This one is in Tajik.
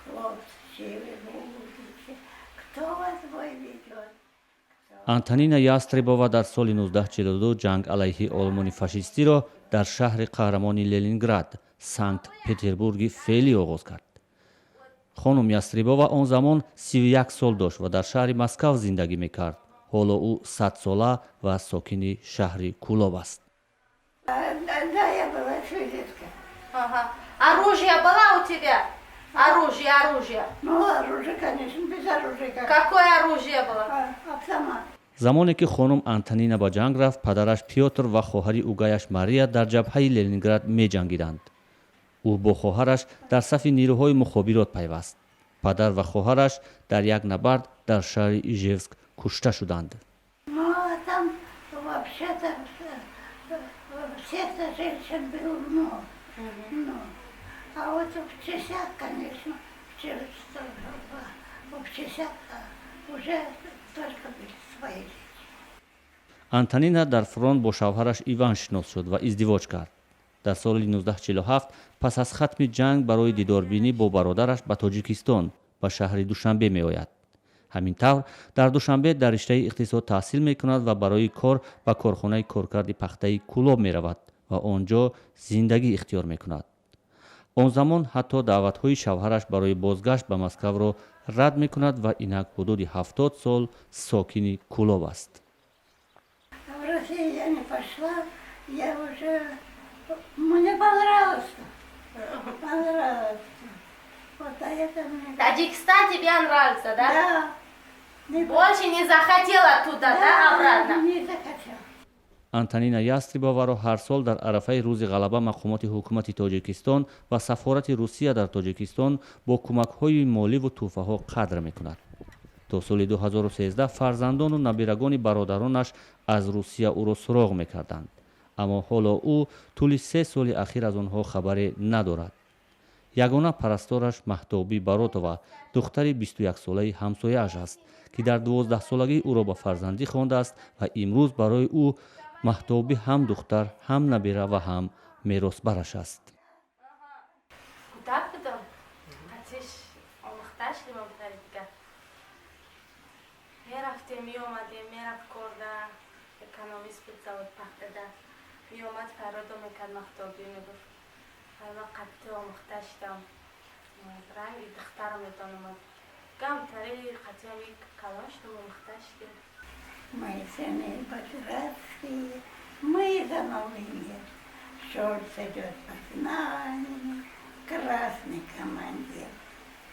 хлопцы, вы, кто вас бой ведет? антонина ястребова дар соли 1942 ҷанг алайҳи олмони фашистиро дар шаҳри қаҳрамони ленинград санкт петербурги феълӣ оғоз кард. хонум ястребова он замон 31 сол дошт ва дар шаҳри Москав зиндагӣ мекард. ҳоло ӯ 100сола ва сокини шаҳри Кулоб аст. Да, я была физитка. Ага. Оружие было у тебя? Оружие. Ну, оружие, конечно, без оружия. Какое оружие было? Автомат. замоне ки хонум антонина ба ҷанг рафт, падараш Пётр ва хоҳари угаяш Мария дар ҷабҳаи Ленинград меҷангиданд. ӯ бо хоҳараш дар сафи нирӯҳои мухобирот пайваст. падар ва хоҳараш дар як набард дар шаҳри Ижевск кушта шуданд. Ну, а там вообще-то всех-то женщин было много. Ну, а вот в частях, конечно, в частях уже только были свои дети. антонина дар фронт бо шавҳараш Иван шинос шуд ва издивоҷ кард. дар соли 1947 пас аз хатми ҷанг барои дидорбинӣ бо бародараш ба Тоҷикистон ба шаҳри Душанбе меояд. ҳамин тавр дар Душанбе дар риштаи иқтисод таҳсил мекунад ва барои кор ба корхонаи коркарди пахтаи Кулоб меравад ва он ҷо зиндагӣ ихтиёр мекунад. он замон ҳатто даъватҳои шавҳараш барои бозгашт ба Москавро рад мекунад ва инак ҳудуди 70 сол сокини Кулоб аст. В Россию я не пошла, я уже... Мне понравилось. Вот, а это мне... Таджикистан тебе нравится, да? Да. Не Больше не захотела туда, да, обратно? Не захотела. антонина ястребоваро ҳар сол дар арафаи рӯзи ғалаба мақомоти ҳукумати Тоҷикистон ва сафорати Русия дар Тоҷикистон бо кӯмакҳои моливу тӯҳфаҳо қадр мекунад. то соли 2013 фарзандону набирагони бародаронаш аз Русия ӯро суроғ мекарданд. аммо ҳоло ӯ тӯли 3 соли ахир аз онҳо хабаре надорад. ягона парастораш Маҳтобӣ Баротова духтари 21-солаи ҳамсояаш аст, ки дар 12-солагӣ ӯро ба фарзандӣ хондааст ва имрӯз барои ӯ Маҳтобӣ ҳам духтар, ҳам набира ва ҳам меросбараш аст. Так потом? Хотиш омӯхташ лимонтаридга? Мерафтем, меомадем, мерафт корда, экономист буд завод пахтада. Меомад фарода мекард Маҳтобӣ мегуфт. Ҳама қатти омӯхта шудам. Ранги духтарам метонамад. Гамтари қатиам ик калон шудам омӯхта шудем. Мои сыны богатские, мы за Новый мир. Шольц идет по знанию, красный командир.